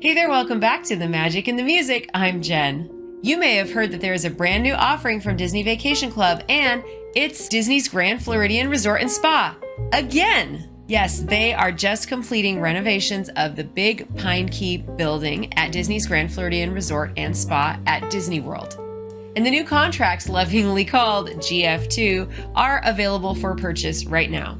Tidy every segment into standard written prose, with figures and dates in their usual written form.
Hey there, welcome back to The Magic and the Music. I'm Jen. You may have heard that there is a brand new offering from Disney Vacation Club, and it's Disney's Grand Floridian Resort and Spa. Again! Yes, they are just completing renovations of the Big Pine Key building at Disney's Grand Floridian Resort and Spa at Disney World. And the new contracts, lovingly called GF2, are available for purchase right now.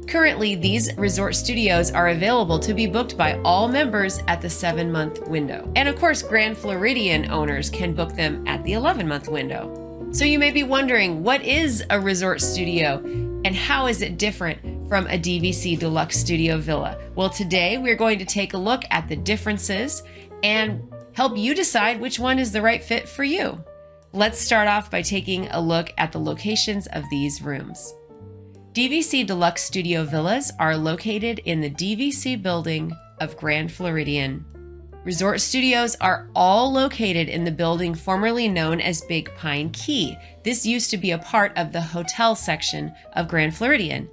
Currently, these resort studios are available to be booked by all members at the 7-month window. And of course, Grand Floridian owners can book them at the 11-month window. So you may be wondering, what is a resort studio and how is it different from a DVC Deluxe Studio Villa? Well, today we're going to take a look at the differences and help you decide which one is the right fit for you. Let's start off by taking a look at the locations of these rooms. DVC Deluxe Studio Villas are located in the DVC building of Grand Floridian. Resort studios are all located in the building formerly known as Big Pine Key. This used to be a part of the hotel section of Grand Floridian.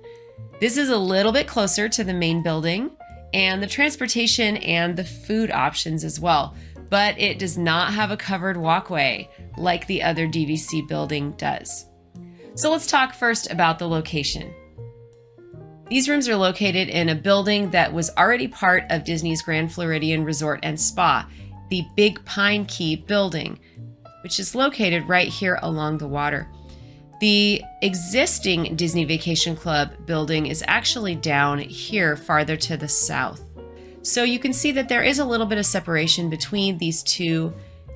This is a little bit closer to the main building and the transportation and the food options as well, but it does not have a covered walkway like the other DVC building does. So let's talk first about the location. These rooms are located in a building that was already part of Disney's Grand Floridian Resort and Spa, the Big Pine Key building, which is located right here along the water. The existing Disney Vacation Club building is actually down here farther to the south. So you can see that there is a little bit of separation between these two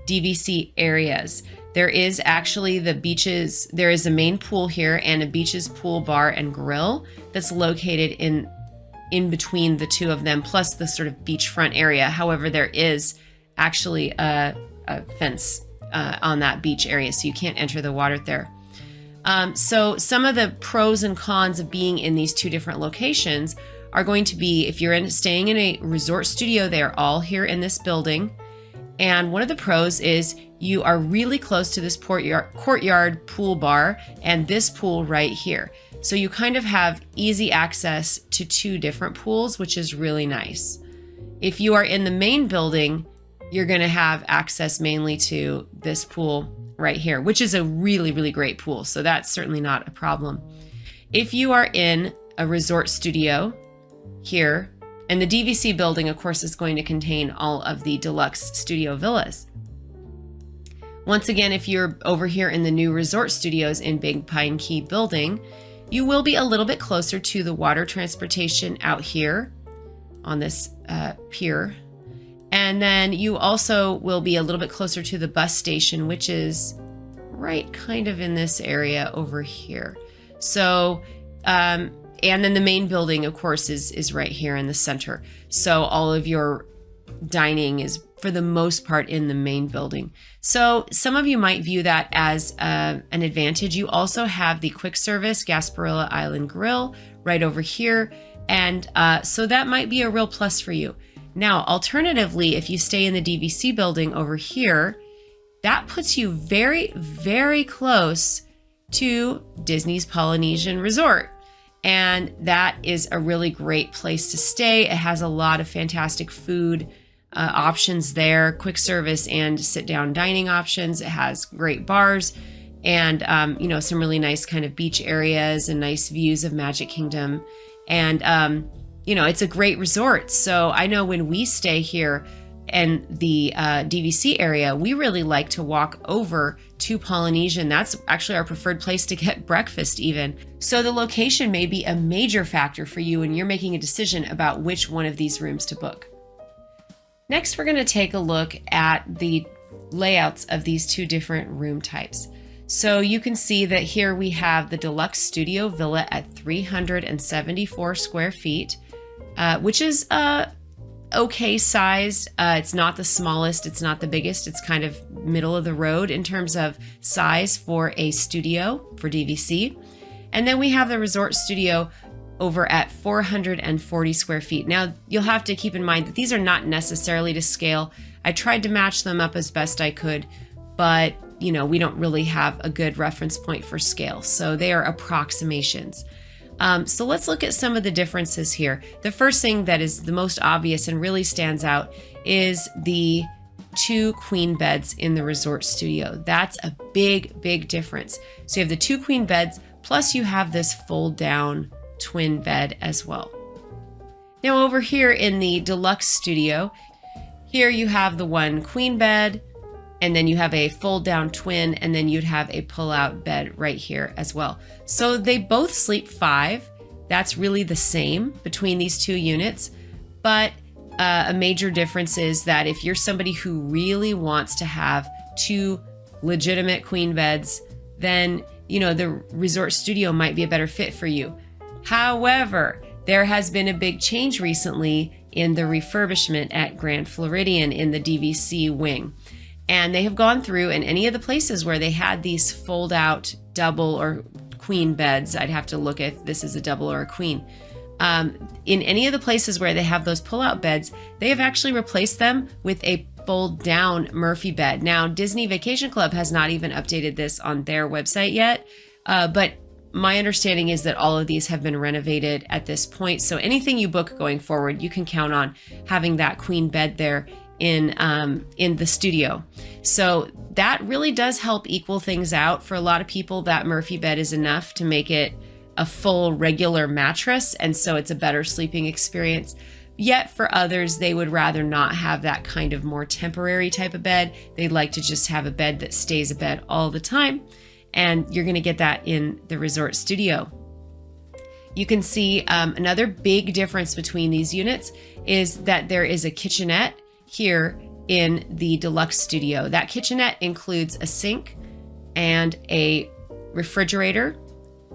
DVC areas. There is actually the beaches, there is a main pool here and a beaches pool bar and grill that's located in between the two of them, plus the sort of beachfront area. However, there is actually a fence on that beach area, so you can't enter the water there. So some of the pros and cons of being in these two different locations are going to be, if you're staying in a resort studio, they are all here in this building. And one of the pros is you are really close to this courtyard pool bar and this pool right here. So you kind of have easy access to two different pools, which is really nice. If you are in the main building, you're going to have access mainly to this pool right here, which is a really, really great pool. So that's certainly not a problem. If you are in a resort studio here, and the DVC building, of course, is going to contain all of the deluxe studio villas. Once again, if you're over here in the new resort studios in Big Pine Key building, you will be a little bit closer to the water transportation out here on this pier. And then you also will be a little bit closer to the bus station, which is right kind of in this area over here. So, and then the main building, of course, is right here in the center. So all of your dining is, for the most part, in the main building. So some of you might view that as an advantage. You also have the quick service Gasparilla Island Grill right over here. And so that might be a real plus for you. Now, alternatively, if you stay in the DVC building over here, that puts you very, very close to Disney's Polynesian Resort. And that is a really great place to stay. It has a lot of fantastic food options there, quick service and sit-down dining options. It has great bars and, some really nice kind of beach areas and nice views of Magic Kingdom. And, it's a great resort. So I know when we stay here in the DVC area, we really like to walk over to Polynesian. That's actually our preferred place to get breakfast even. So the location may be a major factor for you when you're making a decision about which one of these rooms to book. Next, we're going to take a look at the layouts of these two different room types. So you can see that here we have the Deluxe Studio Villa at 374 square feet, which is okay sized. It's not the smallest, it's not the biggest, it's kind of middle of the road in terms of size for a studio for DVC. And then we have the Resort Studio over at 440 square feet. Now, you'll have to keep in mind that these are not necessarily to scale. I tried to match them up as best I could, but we don't really have a good reference point for scale. So they are approximations. So let's look at some of the differences here. The first thing that is the most obvious and really stands out is the 2 queen beds in the resort studio. That's a big, big difference. So you have the 2 queen beds, plus you have this fold down twin bed as well. Now over here in the deluxe studio, here you have the 1 queen bed, and then you have a fold down twin, and then you'd have a pull out bed right here as well. So they both sleep 5. That's really the same between these 2 units. But a major difference is that if you're somebody who really wants to have 2 legitimate queen beds, then, you know, the resort studio might be a better fit for you. However, there has been a big change recently in the refurbishment at Grand Floridian in the DVC wing. And they have gone through, in any of the places where they had these fold out double or queen beds, I'd have to look if this is a double or a queen. In any of the places where they have those pull out beds, they have actually replaced them with a fold down Murphy bed. Now, Disney Vacation Club has not even updated this on their website yet, but my understanding is that all of these have been renovated at this point. So anything you book going forward, you can count on having that queen bed there in the studio. So that really does help equal things out. For a lot of people, that Murphy bed is enough to make it a full regular mattress, and so it's a better sleeping experience. Yet for others, they would rather not have that kind of more temporary type of bed. They'd like to just have a bed that stays a bed all the time, and you're going to get that in the resort studio. You can see another big difference between these units is that there is a kitchenette here in the deluxe studio. That kitchenette includes a sink and a refrigerator.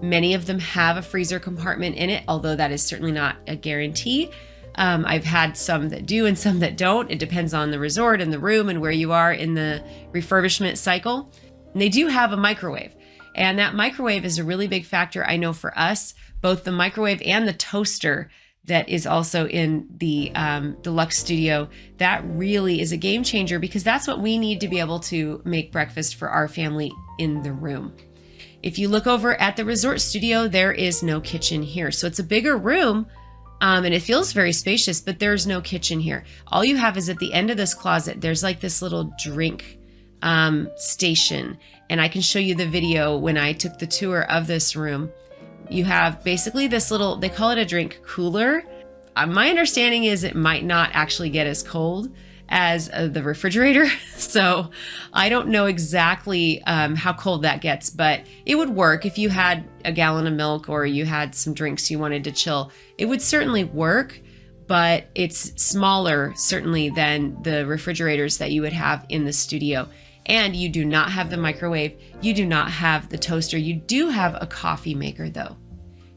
Many of them have a freezer compartment in it, although that is certainly not a guarantee. I've had some that do and some that don't. It depends on the resort and the room and where you are in the refurbishment cycle. And they do have a microwave, and that microwave is a really big factor. I know for us, both the microwave and the toaster that is also in the deluxe studio, that really is a game changer, because that's what we need to be able to make breakfast for our family in the room. If you look over at the resort studio, there is no kitchen here. So it's a bigger room, and it feels very spacious, but there's no kitchen here. All you have is at the end of this closet, there's like this little drink station. And I can show you the video when I took the tour of this room. You have basically this little, they call it a drink cooler. My understanding is it might not actually get as cold as the refrigerator. So I don't know exactly how cold that gets, but it would work if you had a gallon of milk or you had some drinks you wanted to chill. It would certainly work, but it's smaller certainly than the refrigerators that you would have in the studio. And you do not have the microwave. You do not have the toaster. You do have a coffee maker though.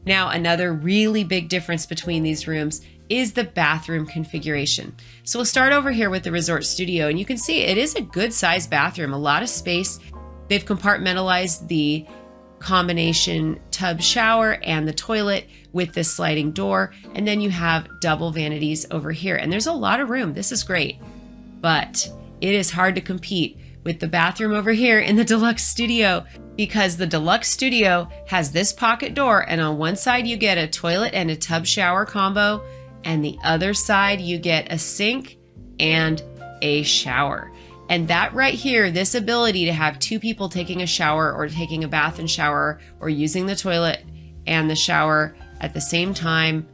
Now, another really big difference between these rooms is the bathroom configuration. So we'll start over here with the resort studio, and you can see it is a good sized bathroom, a lot of space. They've compartmentalized the combination tub shower and the toilet with this sliding door. And then you have double vanities over here, and there's a lot of room. This is great, but it is hard to compete with the bathroom over here in the deluxe studio, because the deluxe studio has this pocket door, and on one side you get a toilet and a tub shower combo, and the other side you get a sink and a shower. And that right here, this ability to have 2 people taking a shower or taking a bath and shower or using the toilet and the shower at the same time,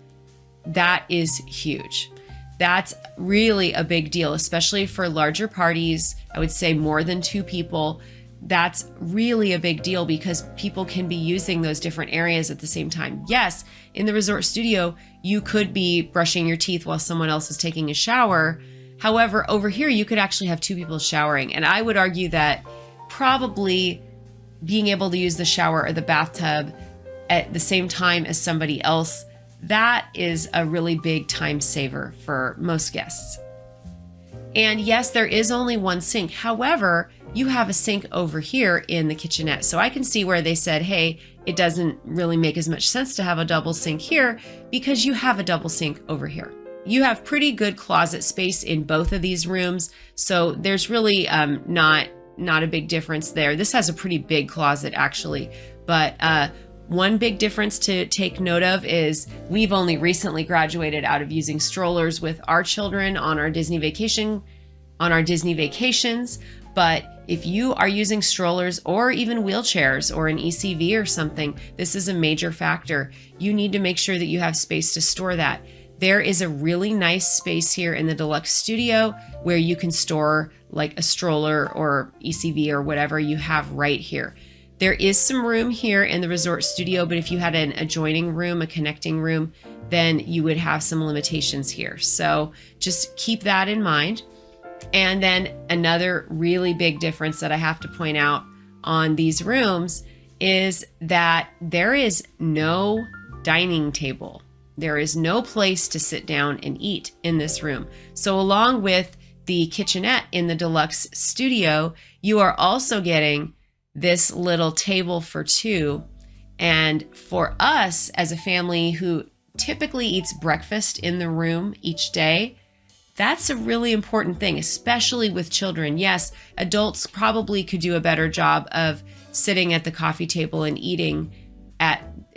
that is huge. That's really a big deal, especially for larger parties. I would say more than 2 people. That's really a big deal because people can be using those different areas at the same time. Yes, in the resort studio, you could be brushing your teeth while someone else is taking a shower. However, over here, you could actually have 2 people showering. And I would argue that probably being able to use the shower or the bathtub at the same time as somebody else, that is a really big time saver for most guests. And yes, there is only one sink. However, you have a sink over here in the kitchenette. So I can see where they said, hey, it doesn't really make as much sense to have a double sink here because you have a double sink over here. You have pretty good closet space in both of these rooms. So there's really not a big difference there. This has a pretty big closet actually, but One big difference to take note of is we've only recently graduated out of using strollers with our children on our Disney vacations. But if you are using strollers or even wheelchairs or an ECV or something, this is a major factor. You need to make sure that you have space to store that. There is a really nice space here in the Deluxe Studio where you can store like a stroller or ECV or whatever you have right here. There is some room here in the Resort Studio, but if you had an adjoining room, a connecting room, then you would have some limitations here. So just keep that in mind. And then another really big difference that I have to point out on these rooms is that there is no dining table. There is no place to sit down and eat in this room. So along with the kitchenette in the Deluxe Studio, you are also getting this little table for two. And for us as a family who typically eats breakfast in the room each day, that's a really important thing, especially with children. Yes, adults probably could do a better job of sitting at the coffee table and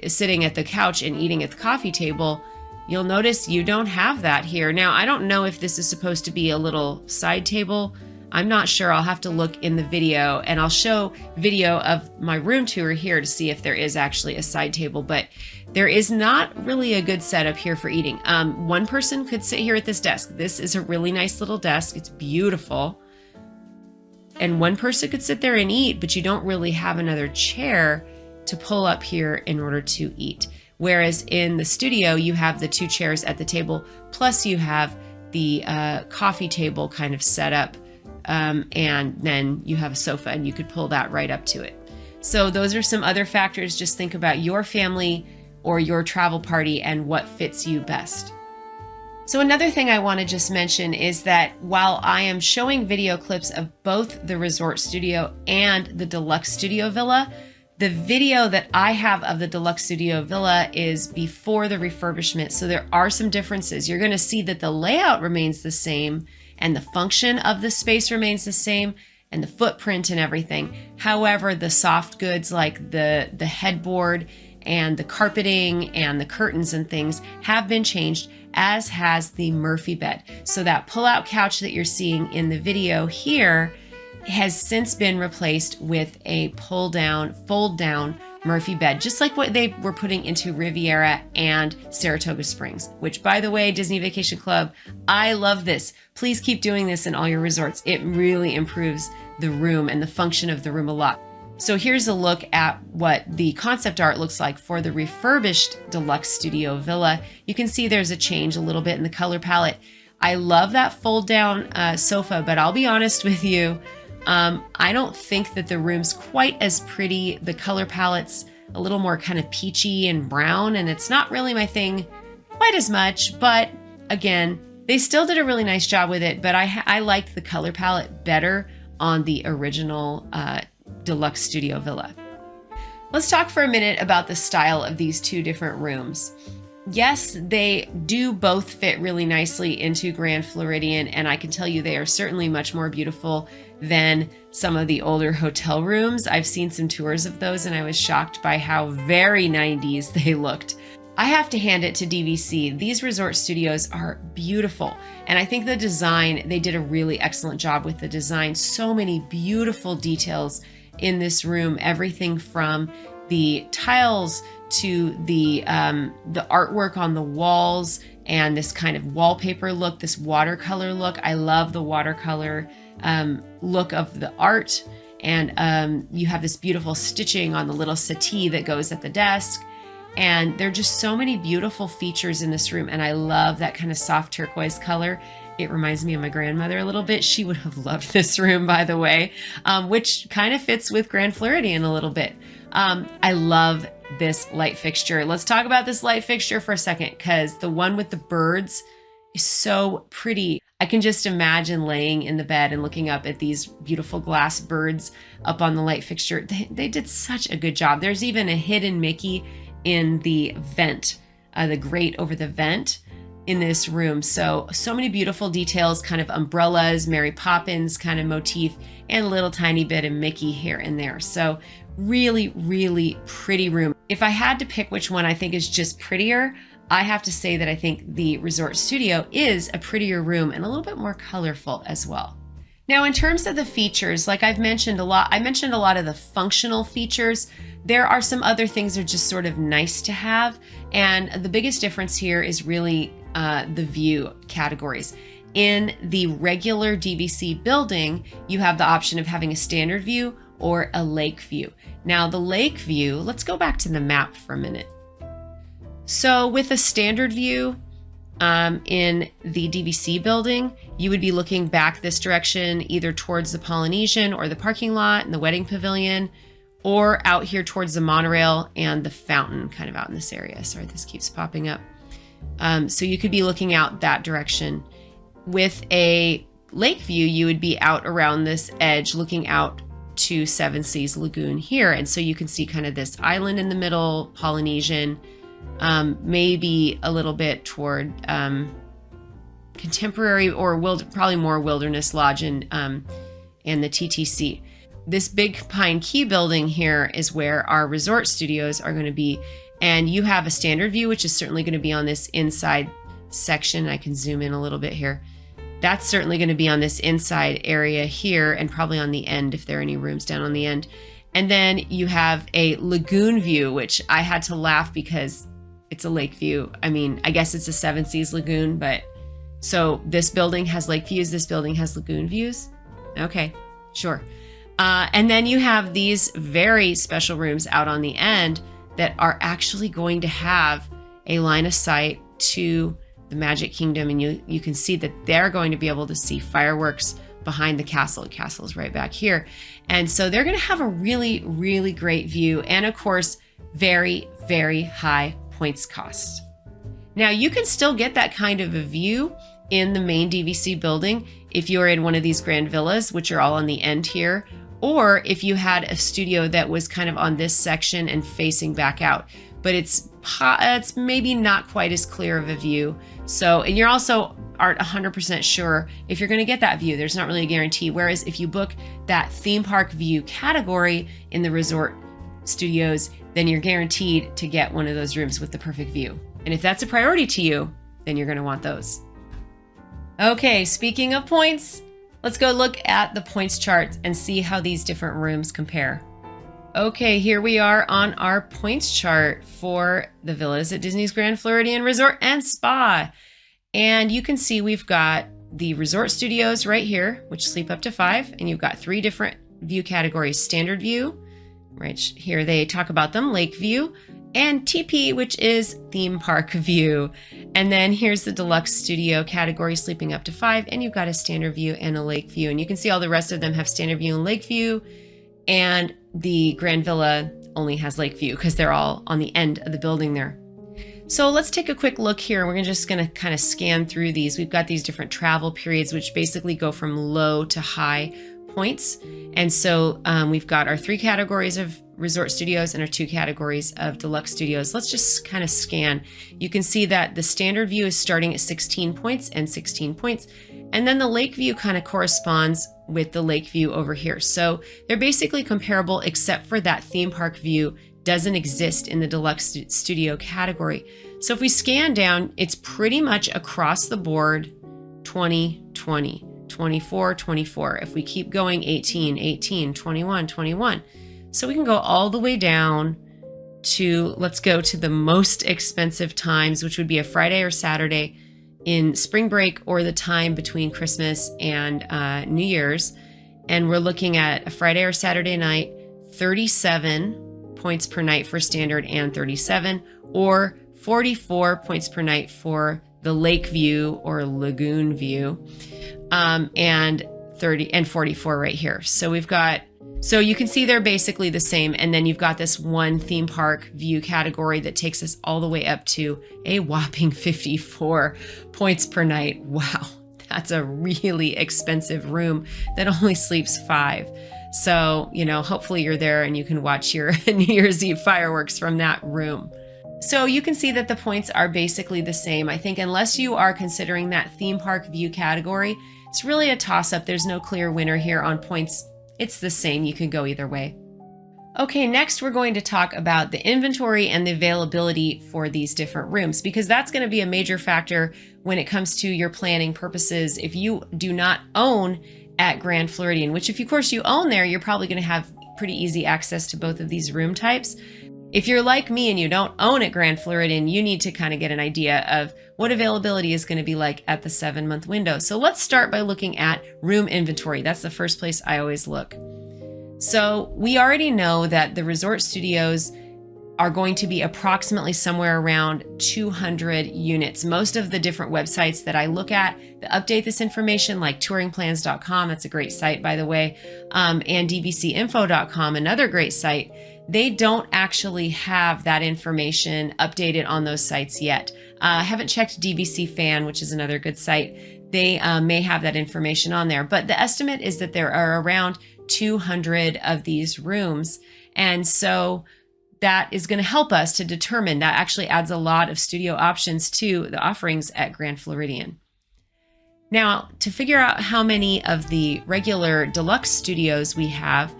sitting at the couch and eating at the coffee table. You'll notice you don't have that here. Now, I don't know if this is supposed to be a little side table. I'm not sure. I'll have to look in the video, and I'll show video of my room tour here to see if there is actually a side table, but there is not really a good setup here for eating. One person could sit here at this desk. This is a really nice little desk. It's beautiful. And one person could sit there and eat, but you don't really have another chair to pull up here in order to eat. Whereas in the studio, you have the two chairs at the table, plus you have the coffee table kind of set up. And then you have a sofa and you could pull that right up to it. So those are some other factors. Just think about your family or your travel party and what fits you best. So another thing I want to just mention is that while I am showing video clips of both the Resort Studio and the Deluxe Studio Villa, the video that I have of the Deluxe Studio Villa is before the refurbishment. So there are some differences. You're going to see that the layout remains the same and the function of the space remains the same and the footprint and everything. However, the soft goods like the headboard and the carpeting and the curtains and things have been changed, as has the Murphy bed. So that pull-out couch that you're seeing in the video here has since been replaced with a pull-down, fold-down Murphy bed, just like what they were putting into Riviera and Saratoga Springs, which, by the way, Disney Vacation Club, I love this. Please keep doing this in all your resorts. It really improves the room and the function of the room a lot. So here's a look at what the concept art looks like for the refurbished Deluxe Studio Villa. You can see there's a change a little bit in the color palette. I love that fold-down sofa, but I'll be honest with you, I don't think that the room's quite as pretty. The color palette's a little more kind of peachy and brown, and it's not really my thing quite as much. But again, they still did a really nice job with it, but I liked the color palette better on the original Deluxe Studio Villa. Let's talk for a minute about the style of these two different rooms. Yes, they do both fit really nicely into Grand Floridian, and I can tell you they are certainly much more beautiful than some of the older hotel rooms. I've seen some tours of those and I was shocked by how very 90s they looked. I have to hand it to DVC. These resort studios are beautiful, and I think the design, they did a really excellent job with the design. So many beautiful details in this room, everything from the tiles to the artwork on the walls and this kind of wallpaper look, this watercolor look. I love the watercolor look of the art, and you have this beautiful stitching on the little settee that goes at the desk, and there are just so many beautiful features in this room, and I love that kind of soft turquoise color. It reminds me of my grandmother a little bit. She would have loved this room, by the way, which kind of fits with Grand Floridian a little bit. I love this light fixture. Let's talk about this light fixture for a second, because the one with the birds is so pretty. I can just imagine laying in the bed and looking up at these beautiful glass birds up on the light fixture. They did such a good job. There's even a hidden Mickey in the vent, the grate over the vent in this room. So many beautiful details, kind of umbrellas, Mary Poppins kind of motif, and a little tiny bit of Mickey here and there. So Really, really pretty room. If I had to pick which one I think is just prettier, I have to say that I think the resort studio is a prettier room and a little bit more colorful as well. Now, in terms of the features, like I mentioned a lot of the functional features. There are some other things that are just sort of nice to have. And the biggest difference here is really the view categories. In the regular DVC building, you have the option of having a standard view or a lake view. Now the lake view, let's go back to the map for a minute. So with a standard view in the DVC building, you would be looking back this direction, either towards the Polynesian or the parking lot and the wedding pavilion, or out here towards the monorail and the fountain, kind of out in this area. Sorry, this keeps popping up. So you could be looking out that direction. With a lake view, you would be out around this edge looking out to Seven Seas Lagoon here. And so you can see kind of this island in the middle, Polynesian, maybe a little bit toward Contemporary or probably more Wilderness Lodge and the TTC. This big Pine Key building here is where our resort studios are going to be. And you have a standard view, which is certainly going to be on this inside section. I can zoom in a little bit here. That's certainly going to be on this inside area here and probably on the end if there are any rooms down on the end. And then you have a lagoon view, which I had to laugh because it's a lake view. I mean, I guess it's a Seven Seas Lagoon, but so this building has lake views, this building has lagoon views. Okay, sure. And then you have these very special rooms out on the end that are actually going to have a line of sight to the Magic Kingdom, and you can see that they're going to be able to see fireworks behind the castle. The castle is right back here. And so they're going to have a really, really great view, and of course, very, very high points cost. Now, you can still get that kind of a view in the main DVC building if you're in one of these grand villas, which are all on the end here, or if you had a studio that was kind of on this section and facing back out. But it's maybe not quite as clear of a view. So, and you're also aren't 100% sure if you're going to get that view. There's not really a guarantee. Whereas if you book that theme park view category in the resort studios, then you're guaranteed to get one of those rooms with the perfect view. And if that's a priority to you, then you're going to want those. Okay, speaking of points, let's go look at the points charts and see how these different rooms compare. Okay, here we are on our points chart for the villas at Disney's Grand Floridian Resort and Spa. And you can see we've got the resort studios right here, which sleep up to 5. And you've got 3 different view categories: standard view, right here they talk about them, lake view, and TP, which is theme park view. And then here's the deluxe studio category, sleeping up to 5. And you've got a standard view and a lake view. And you can see all the rest of them have standard view and lake view. And the Grand Villa only has lake view because they're all on the end of the building there. So let's take a quick look here. We're just going to kind of scan through these. We've got these different travel periods, which basically go from low to high points. And so we've got our 3 categories of resort studios and our 2 categories of deluxe studios. Let's just kind of scan. You can see that the standard view is starting at 16 points and 16 points. And then the lake view kind of corresponds with the lake view over here. So they're basically comparable, except for that theme park view doesn't exist in the deluxe studio category. So if we scan down, it's pretty much across the board 20, 20, 24, 24. If we keep going, 18, 18, 21, 21. So we can go all the way down to, let's go to the most expensive times, which would be a Friday or Saturday in spring break or the time between Christmas and New Year's. And we're looking at a Friday or Saturday night, 37 points per night for standard and 37, or 44 points per night for the lake view or lagoon view, and 30 and 44 right here. So we've got, so you can see they're basically the same. And then you've got this one theme park view category that takes us all the way up to a whopping 54 points per night. Wow, that's a really expensive room that only sleeps 5. So, you know, hopefully you're there and you can watch your New Year's Eve fireworks from that room. So you can see that the points are basically the same. I think unless you are considering that theme park view category, it's really a toss-up. There's no clear winner here on points. It's the same. You can go either way. Okay, next we're going to talk about the inventory and the availability for these different rooms, because that's going to be a major factor when it comes to your planning purposes. If you do not own at Grand Floridian, which if of course you own there, you're probably going to have pretty easy access to both of these room types. If you're like me and you don't own at Grand Floridian, you need to kind of get an idea of what availability is going to be like at the 7-month window. So let's start by looking at room inventory. That's the first place I always look. So we already know that the resort studios are going to be approximately somewhere around 200 units. Most of the different websites that I look at that update this information, like touringplans.com, that's a great site, by the way, and dvcinfo.com, another great site, they don't actually have that information updated on those sites yet. I haven't checked DVC Fan, which is another good site. They may have that information on there, but the estimate is that there are around 200 of these rooms. And so that is going to help us to determine. That actually adds a lot of studio options to the offerings at Grand Floridian. Now, to figure out how many of the regular deluxe studios we have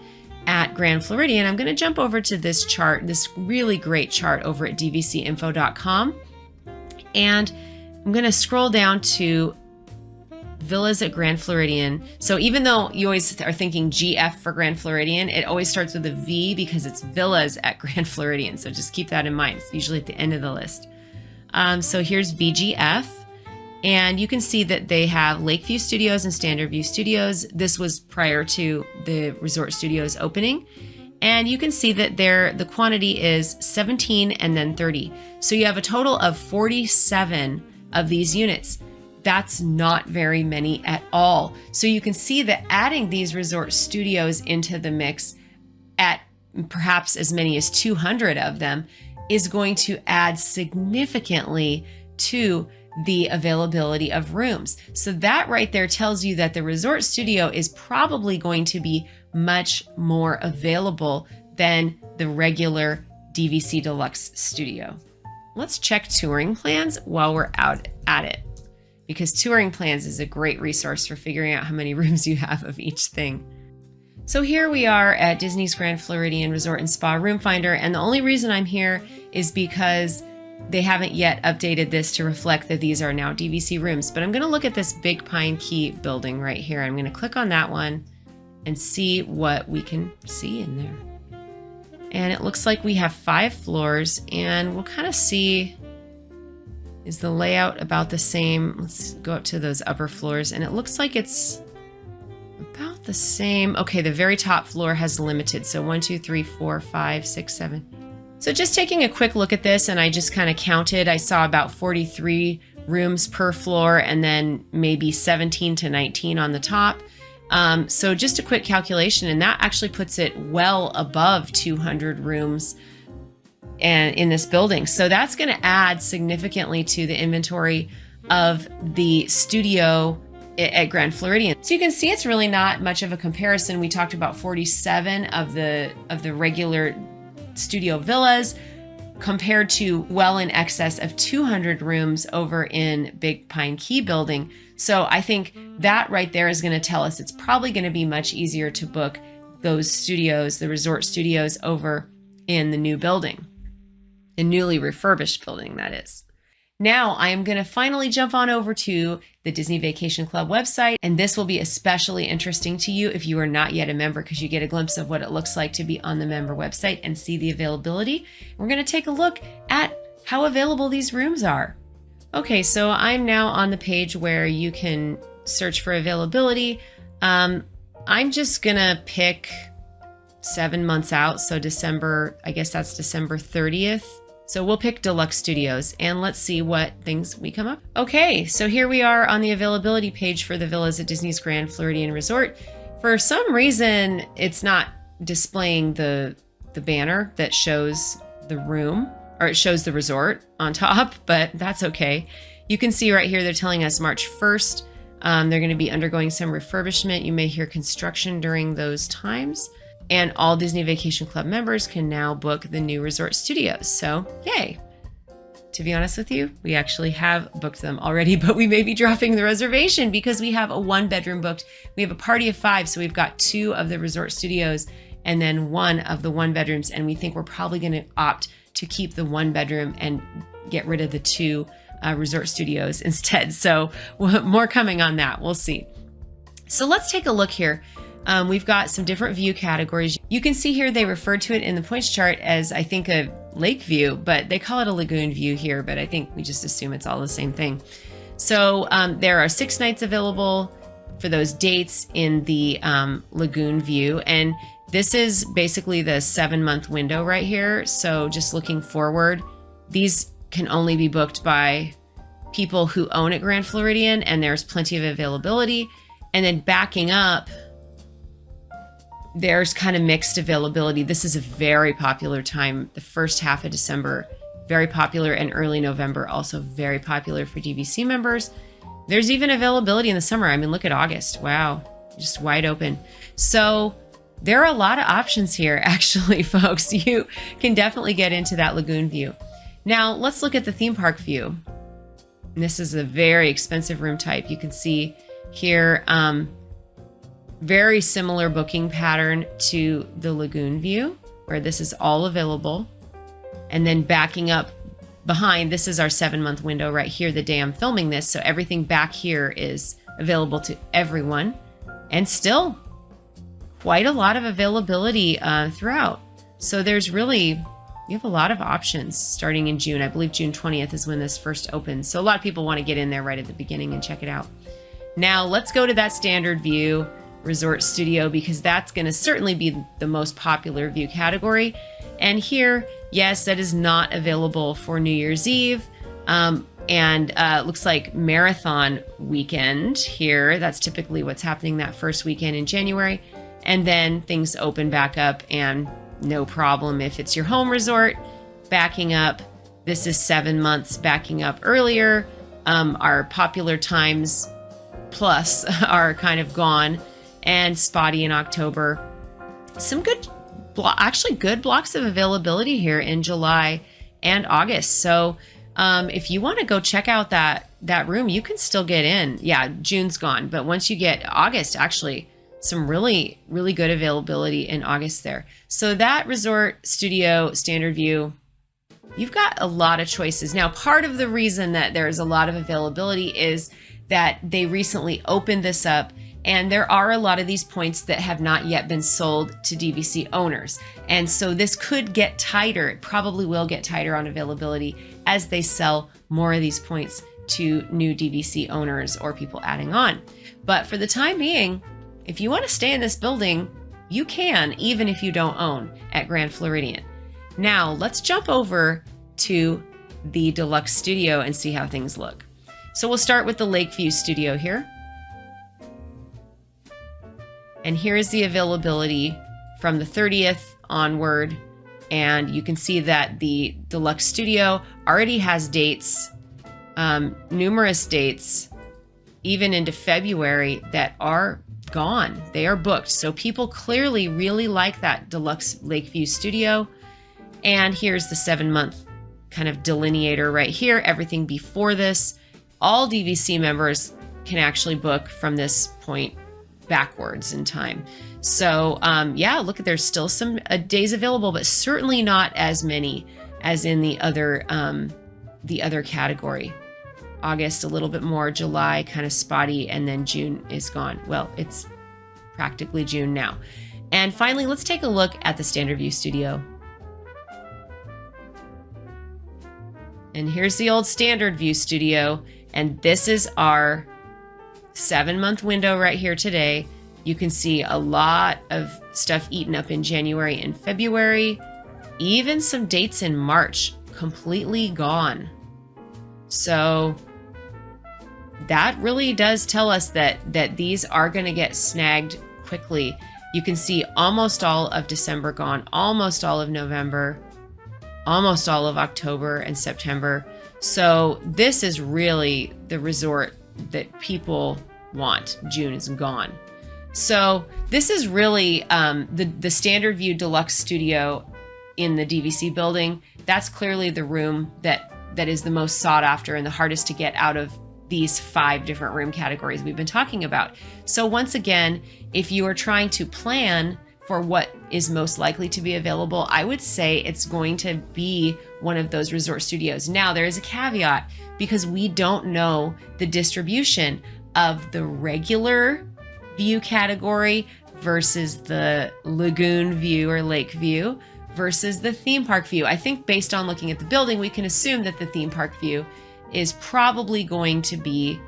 at Grand Floridian, I'm going to jump over to this chart, this really great chart over at dvcinfo.com. And I'm going to scroll down to Villas at Grand Floridian. So even though you always are thinking GF for Grand Floridian, it always starts with a V because it's Villas at Grand Floridian. So just keep that in mind. It's usually at the end of the list. So here's VGF. And you can see that they have Lakeview Studios and Standard View Studios. This was prior to the resort studios opening. And you can see that the quantity is 17 and then 30. So you have a total of 47 of these units. That's not very many at all. So you can see that adding these resort studios into the mix at perhaps as many as 200 of them is going to add significantly to the availability of rooms. So that right there tells you that the resort studio is probably going to be much more available than the regular DVC Deluxe Studio. Let's check touring plans while we're out at it, because touring plans is a great resource for figuring out how many rooms you have of each thing. So here we are at Disney's Grand Floridian Resort and Spa Room Finder, and the only reason I'm here is because they haven't yet updated this to reflect that these are now DVC rooms. But I'm going to look at this Big Pine Key building right here. I'm going to click on that one and see what we can see in there. And it looks like we have 5 floors, and we'll kind of see, is the layout about the same? Let's go up to those upper floors, and it looks like it's about the same. Okay, the very top floor has limited. So 1, 2, 3, 4, 5, 6, 7. So just taking a quick look at this, and I just kind of counted, I saw about 43 rooms per floor and then maybe 17 to 19 on the top. So just a quick calculation, and that actually puts it well above 200 rooms and in this building. So that's going to add significantly to the inventory of the studio at Grand Floridian. So you can see it's really not much of a comparison. We talked about 47 of the regular studio villas compared to well in excess of 200 rooms over in Big Pine Key building. So I think that right there is going to tell us it's probably going to be much easier to book those studios, the resort studios, over in the new building, the newly refurbished building, that is. Now I am going to finally jump on over to the Disney Vacation Club website, and this will be especially interesting to you if you are not yet a member, because you get a glimpse of what it looks like to be on the member website and see the availability. We're going to take a look at how available these rooms are. Okay, so I'm now on the page where you can search for availability. I'm just going to pick 7 months out, so December, I guess that's December 30th. So we'll pick Deluxe Studios, and let's see what things we come up. Okay, so here we are on the availability page for the villas at Disney's Grand Floridian Resort. For some reason, it's not displaying the banner that shows the room, or it shows the resort on top, but that's okay. You can see right here, they're telling us March 1st. They're going to be undergoing some refurbishment. You may hear construction during those times. And all Disney Vacation Club members can now book the new resort studios. So, yay. To be honest with you, we actually have booked them already, but we may be dropping the reservation because we have a 1-bedroom booked. We have a party of 5, so we've got 2 of the resort studios and then one of the 1-bedrooms. And we think we're probably going to opt to keep the 1-bedroom and get rid of the 2 resort studios instead. So more coming on that. We'll see. So let's take a look here. We've got some different view categories. You can see here they refer to it in the points chart as, I think, a lake view, but they call it a lagoon view here, but I think we just assume it's all the same thing. So there are 6 nights available for those dates in the lagoon view, and this is basically the 7-month window right here. So just looking forward, these can only be booked by people who own at Grand Floridian, and there's plenty of availability. And then backing up, there's kind of mixed availability. This is a very popular time, the first half of December, very popular, and early November, also very popular for DVC members. There's even availability in the summer. I mean, look at August. Wow, just wide open. So there are a lot of options here, actually, folks. You can definitely get into that lagoon view. Now, let's look at the theme park view. And this is a very expensive room type. You can see here, very similar booking pattern to the lagoon view, where this is all available. And then backing up behind, this is our 7-month window right here, the day I'm filming this. So everything back here is available to everyone, and still quite a lot of availability throughout. So there's really, you have a lot of options starting in June. I believe June 20th is when this first opens. So a lot of people want to get in there right at the beginning and check it out. Now let's go to that standard view resort studio, because that's going to certainly be the most popular view category. And here, yes, that is not available for New Year's Eve. And looks like marathon weekend here. That's typically what's happening that first weekend in January. And then things open back up, and no problem if it's your home resort. Backing up, this is 7 months backing up earlier. Our popular times plus are kind of gone and spotty in October. Some good, actually good blocks of availability here in July and August. So if you want to go check out that room, you can still get in. Yeah, June's gone, but once you get August, actually some really, really good availability in August there. So that resort studio standard view, you've got a lot of choices. Now, part of the reason that there's a lot of availability is that they recently opened this up, and there are a lot of these points that have not yet been sold to DVC owners. And so this could get tighter. It probably will get tighter on availability as they sell more of these points to new DVC owners or people adding on. But for the time being, if you want to stay in this building, you can, even if you don't own at Grand Floridian. Now, let's jump over to the Deluxe Studio and see how things look. So we'll start with the Lakeview Studio here. And here is the availability from the 30th onward. And you can see that the Deluxe Studio already has dates, numerous dates, even into February, that are gone. They are booked. So people clearly really like that Deluxe Lakeview Studio. And here's the 7-month kind of delineator right here. Everything before this, all DVC members can actually book from this point backwards in time. So yeah, look, there's still some days available, but certainly not as many as in the other category. August a little bit more, July kind of spotty, and then June is gone. Well, it's practically June now. And finally, let's take a look at the Standard View Studio. And here's the old Standard View Studio, and this is our 7-month window right here today. You can see a lot of stuff eaten up in January and February, even some dates in March completely gone. So that really does tell us that these are going to get snagged quickly. You can see almost all of December gone, almost all of November, almost all of October and September. So this is really the resort that people want. June is gone. So this is really the Standard View Deluxe Studio in the DVC building. That's clearly the room that is the most sought after and the hardest to get out of these 5 different room categories we've been talking about. So once again, if you are trying to plan for what is most likely to be available, I would say it's going to be one of those resort studios. Now, there is a caveat because we don't know the distribution of the regular view category versus the lagoon view or lake view versus the theme park view. I think based on looking at the building, we can assume that the theme park view is probably going to be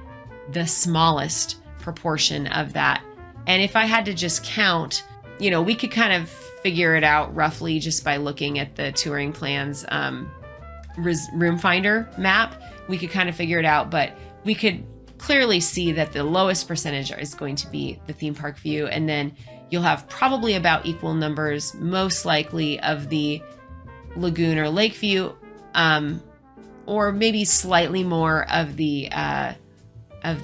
the smallest proportion of that. And if I had to just count, we could kind of figure it out roughly just by looking at the touring plans room finder map. We could kind of figure it out, but we could clearly see that the lowest percentage is going to be the theme park view. And then you'll have probably about equal numbers, most likely, of the lagoon or lake view, or maybe slightly more of the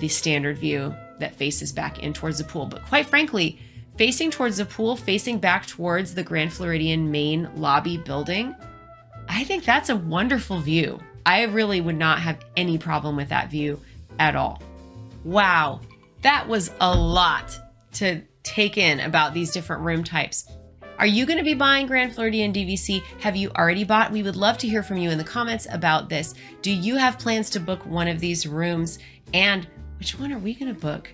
standard view that faces back in towards the pool. But quite frankly, facing towards the pool, facing back towards the Grand Floridian main lobby building, I think that's a wonderful view. I really would not have any problem with that view at all. Wow, that was a lot to take in about these different room types. Are you going to be buying Grand Floridian DVC? Have you already bought? We would love to hear from you in the comments about this. Do you have plans to book one of these rooms? And which one are we going to book?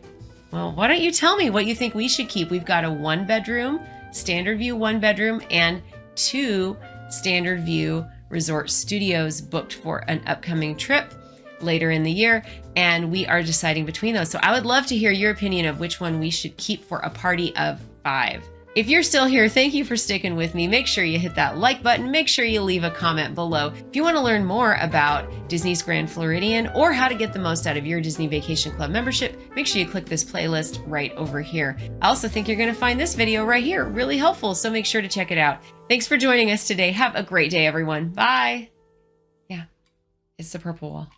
Well, why don't you tell me what you think we should keep? We've got a 1-bedroom, standard view 1-bedroom, and 2 standard view resort studios booked for an upcoming trip later in the year, and we are deciding between those. So I would love to hear your opinion of which one we should keep for a party of 5. If you're still here, thank you for sticking with me. Make sure you hit that like button. Make sure you leave a comment below. If you want to learn more about Disney's Grand Floridian or how to get the most out of your Disney Vacation Club membership, make sure you click this playlist right over here. I also think you're going to find this video right here really helpful, so make sure to check it out. Thanks for joining us today. Have a great day, everyone. Bye. Yeah, it's the purple wall.